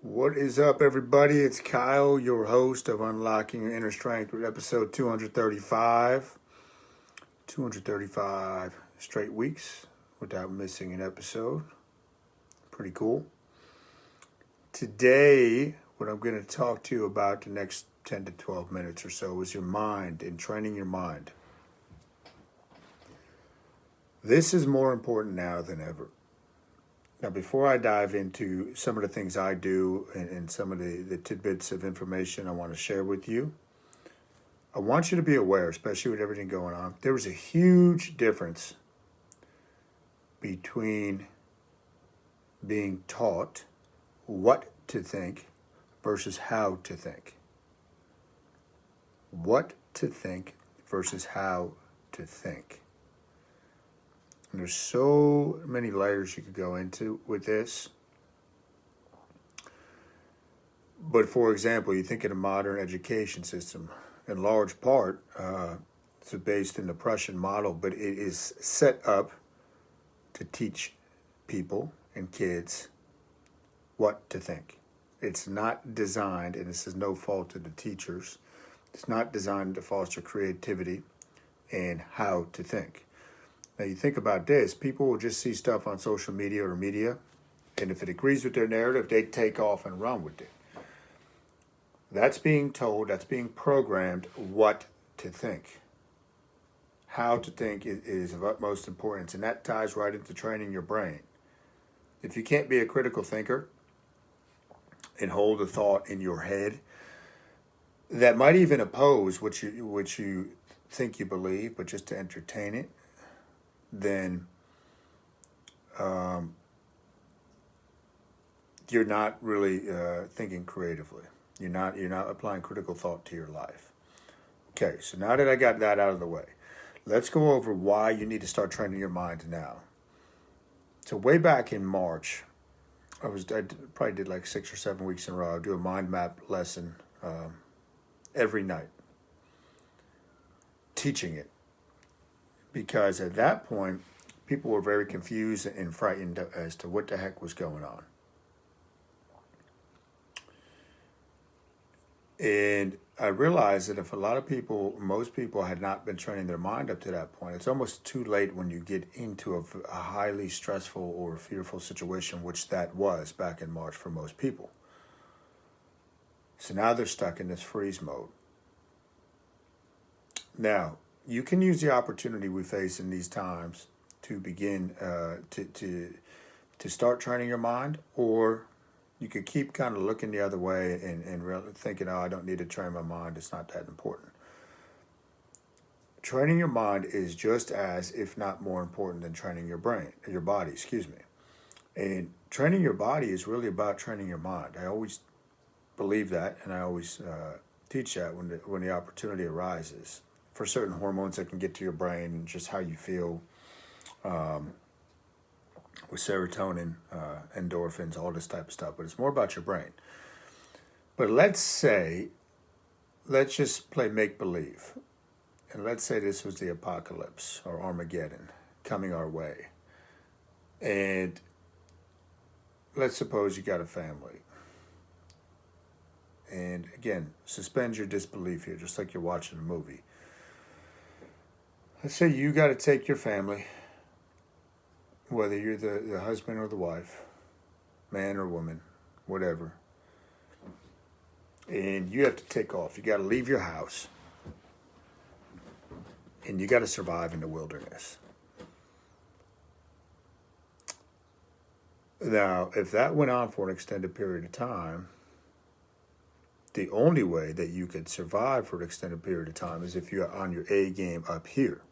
What is up, everybody? It's Kyle, your host of Unlocking Your Inner Strength with episode 235. 235 straight weeks without missing an episode. Pretty cool. Today, what I'm going to talk to you about the next 10 to 12 minutes or so is your mind and training your mind. This is more important now than ever. Now, before I dive into some of the things I do and some of the tidbits of information I want to share with you, I want you to be aware, especially with everything going on, there was a huge difference between being taught what to think versus how to think. What to think versus how to think. And there's so many layers you could go into with this. But for example, you think of the modern education system. In large part, it's based in the Prussian model, but it is set up to teach people and kids what to think. It's not designed, and this is no fault of the teachers, it's not designed to foster creativity and how to think. Now, you think about this, people will just see stuff on social media or media, and if it agrees with their narrative, they take off and run with it. That's being told, that's being programmed what to think. How to think is of utmost importance, and that ties right into training your brain. If you can't be a critical thinker and hold a thought in your head that might even oppose what you think you believe, but just to entertain it, then you're not really thinking creatively. You're not applying critical thought to your life. Okay, so now that I got that out of the way, let's go over why you need to start training your mind now. So way back in March, I probably did like 6 or 7 weeks in a row. I do a mind map lesson every night, teaching it. Because at that point, people were very confused and frightened as to what the heck was going on. And I realized that if most people had not been training their mind up to that point, it's almost too late when you get into a highly stressful or fearful situation, which that was back in March for most people. So now they're stuck in this freeze mode. Now, you can use the opportunity we face in these times to begin to start training your mind, or you could keep kind of looking the other way and really thinking, oh, I don't need to train my mind, it's not that important. Training your mind is just as, if not more important than training your body. And training your body is really about training your mind. I always believe that, and I always teach that when the opportunity arises. For certain hormones that can get to your brain and just how you feel with serotonin, endorphins, all this type of stuff. But it's more about your brain. But let's just play make-believe. And let's say this was the apocalypse or Armageddon coming our way. And let's suppose you got a family. And again, suspend your disbelief here, just like you're watching a movie. Let's say you got to take your family, whether you're the husband or the wife, man or woman, whatever, and you have to take off. You got to leave your house, and you got to survive in the wilderness. Now, if that went on for an extended period of time, the only way that you could survive for an extended period of time is if you're on your A game up here.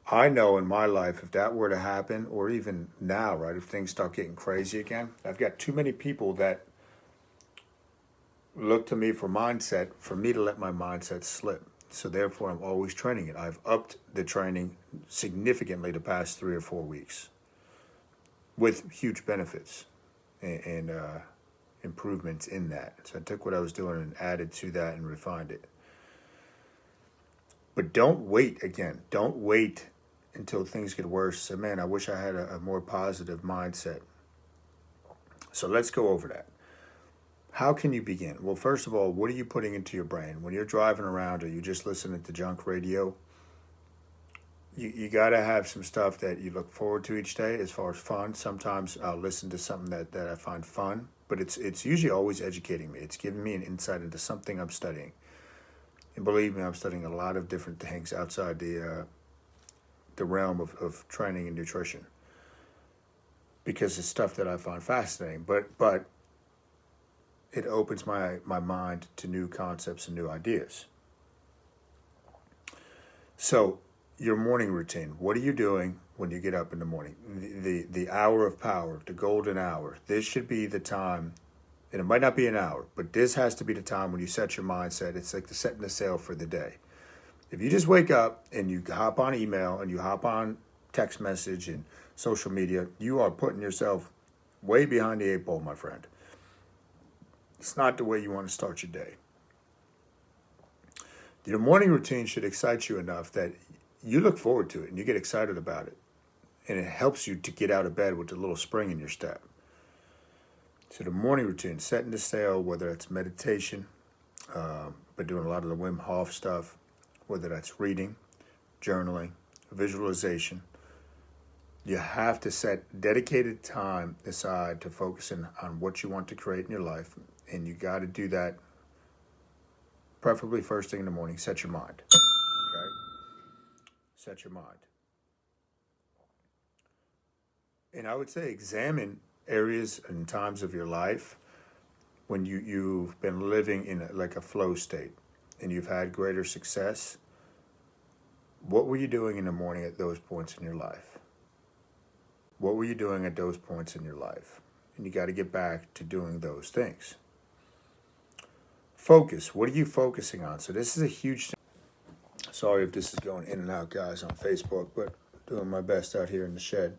I know in my life, if that were to happen, or even now, right, if things start getting crazy again, I've got too many people that look to me for mindset, for me to let my mindset slip. So therefore, I'm always training it. I've upped the training significantly the past 3 or 4 weeks with huge benefits and improvements in that. So I took what I was doing and added to that and refined it. But don't wait again. Don't wait until things get worse. So, man, I wish I had a more positive mindset. So let's go over that. How can you begin? Well, first of all, what are you putting into your brain? When you're driving around or you just listening to junk radio, you got to have some stuff that you look forward to each day as far as fun. Sometimes I'll listen to something that I find fun, but it's usually always educating me. It's giving me an insight into something I'm studying. And believe me, I'm studying a lot of different things outside the realm of training and nutrition, because it's stuff that I find fascinating. But it opens my mind to new concepts and new ideas. So your morning routine, what are you doing when you get up in the morning? The hour of power, the golden hour. This should be the time, and it might not be an hour, but this has to be the time when you set your mindset. It's like the setting the sail for the day. If you just wake up and you hop on email and you hop on text message and social media, you are putting yourself way behind the 8 ball, my friend. It's not the way you want to start your day. Your morning routine should excite you enough that you look forward to it and you get excited about it. And it helps you to get out of bed with a little spring in your step. So the morning routine, setting the sail, whether it's meditation, but doing a lot of the Wim Hof stuff, whether that's reading, journaling, visualization. You have to set dedicated time aside to focusing on what you want to create in your life. And you got to do that preferably first thing in the morning. Set your mind. Okay? Set your mind. And I would say examine areas and times of your life when you've been living in like a flow state and you've had greater success. What were you doing in the morning at those points in your life? What were you doing at those points in your life? And you got to get back to doing those things. Focus. What are you focusing on? So this is a huge thing. Sorry if this is going in and out, guys, on Facebook, but doing my best out here in the shed.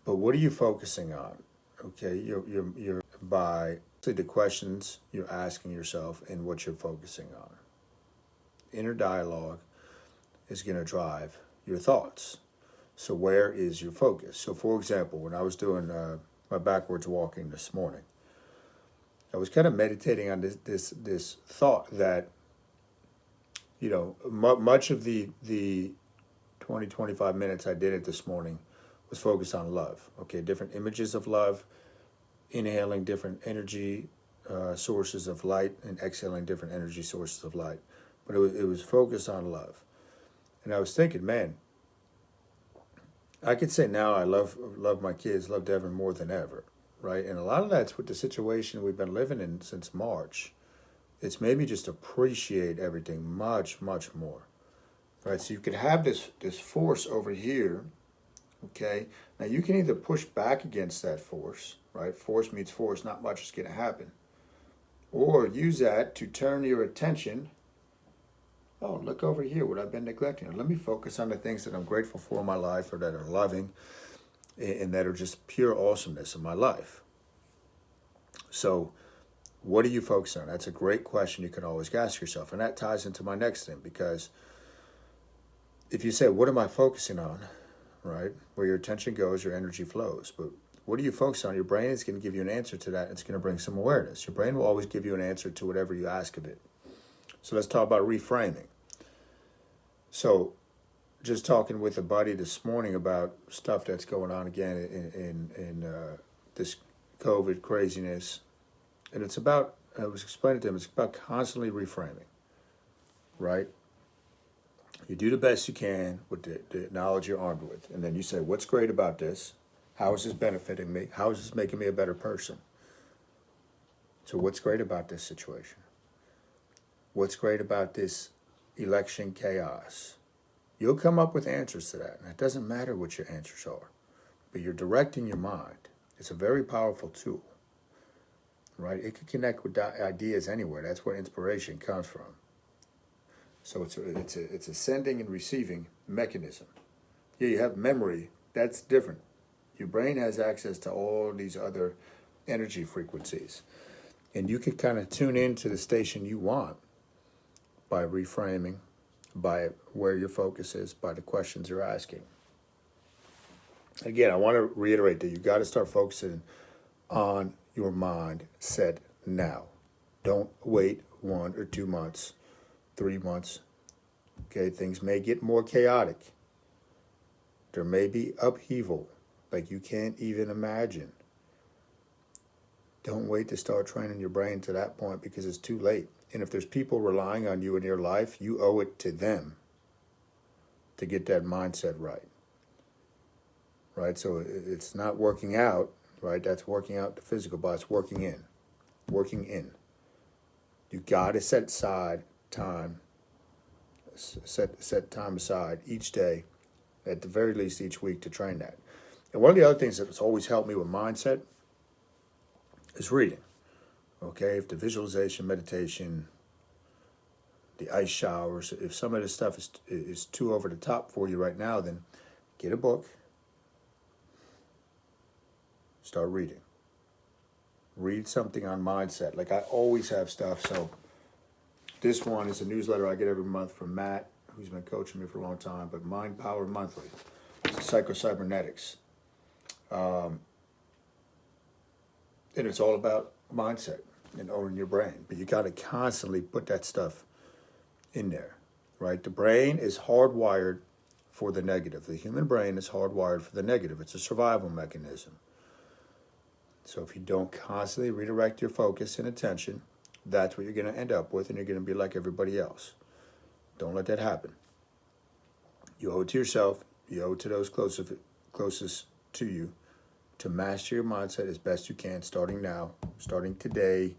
But what are you focusing on? Okay, you're by the questions you're asking yourself and what you're focusing on. Inner dialogue is going to drive your thoughts. So where is your focus? So for example, when I was doing my backwards walking this morning, I was kind of meditating on this thought that, you know, much of the 20-25 minutes I did it this morning was focused on love. Okay, different images of love, inhaling different energy sources of light and exhaling different energy sources of light. But it was focused on love. And I was thinking, man, I could say now I love my kids, love Devin more than ever, right? And a lot of that's with the situation we've been living in since March. It's made me just appreciate everything much, much more, right? So you could have this force over here, okay? Now you can either push back against that force, right? Force meets force, not much is going to happen. Or use that to turn your attention. Oh, look over here, what I've been neglecting. Let me focus on the things that I'm grateful for in my life or that are loving and that are just pure awesomeness in my life. So what are you focusing on? That's a great question you can always ask yourself. And that ties into my next thing, because if you say, what am I focusing on, right? Where your attention goes, your energy flows. But what are you focusing on? Your brain is going to give you an answer to that. It's going to bring some awareness. Your brain will always give you an answer to whatever you ask of it. So let's talk about reframing. So just talking with a buddy this morning about stuff that's going on again in this COVID craziness. And it's about, I was explaining to him, it's about constantly reframing, right? You do the best you can with the knowledge you're armed with. And then you say, what's great about this? How is this benefiting me? How is this making me a better person? So what's great about this situation? What's great about this election chaos? You'll come up with answers to that. And it doesn't matter what your answers are, but you're directing your mind. It's a very powerful tool, right? It can connect with ideas anywhere. That's where inspiration comes from. So it's a sending and receiving mechanism. Yeah, you have memory. That's different. Your brain has access to all these other energy frequencies. And you can kind of tune into the station you want by reframing, by where your focus is, by the questions you're asking. Again, I want to reiterate that you got to start focusing on your mind set now. Don't wait 1 or 2 months, 3 months. Okay, things may get more chaotic. There may be upheaval like you can't even imagine. Don't wait to start training your brain to that point because it's too late. And if there's people relying on you in your life, you owe it to them to get that mindset right. Right? So it's not working out, right? That's working out the physical, but it's working in. Working in. You got to set aside time. Set time aside each day, at the very least each week, to train that. And one of the other things that's always helped me with mindset is reading. Okay, if the visualization, meditation, the ice showers, if some of this stuff is too over the top for you right now, then get a book, start reading. Read something on mindset. Like I always have stuff. So this one is a newsletter I get every month from Matt, who's been coaching me for a long time, but Mind Power Monthly. It's psycho-cybernetics. And it's all about mindset and owning your brain. But you got to constantly put that stuff in there, right? The brain is hardwired for the negative. The human brain is hardwired for the negative. It's a survival mechanism. So if you don't constantly redirect your focus and attention, that's what you're going to end up with, and you're going to be like everybody else. Don't let that happen. You owe it to yourself. You owe it to those closest to you to master your mindset as best you can, starting now, starting today,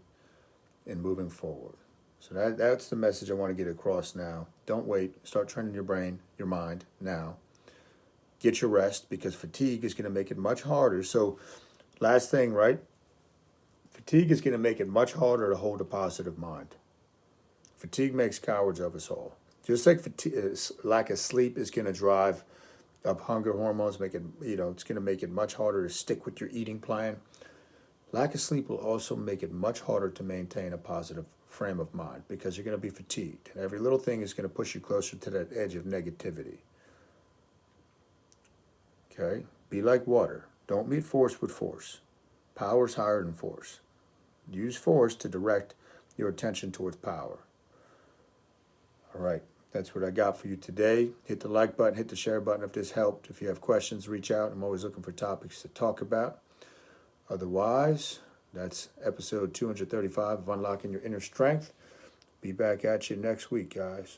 and moving forward. So that's the message I want to get across now. Don't wait. Start training your brain, your mind now. Get your rest, because fatigue is going to make it much harder. So last thing, right? Fatigue is going to make it much harder to hold a positive mind. Fatigue makes cowards of us all. Just like lack of sleep is going to drive up hunger hormones, it's going to make it much harder to stick with your eating plan. Lack of sleep will also make it much harder to maintain a positive frame of mind, because you're going to be fatigued. And every little thing is going to push you closer to that edge of negativity. Okay? Be like water. Don't meet force with force. Power's higher than force. Use force to direct your attention towards power. All right. That's what I got for you today. Hit the like button, hit the share button if this helped. If you have questions, reach out. I'm always looking for topics to talk about. Otherwise, that's episode 235 of Unlocking Your Inner Strength. Be back at you next week, guys.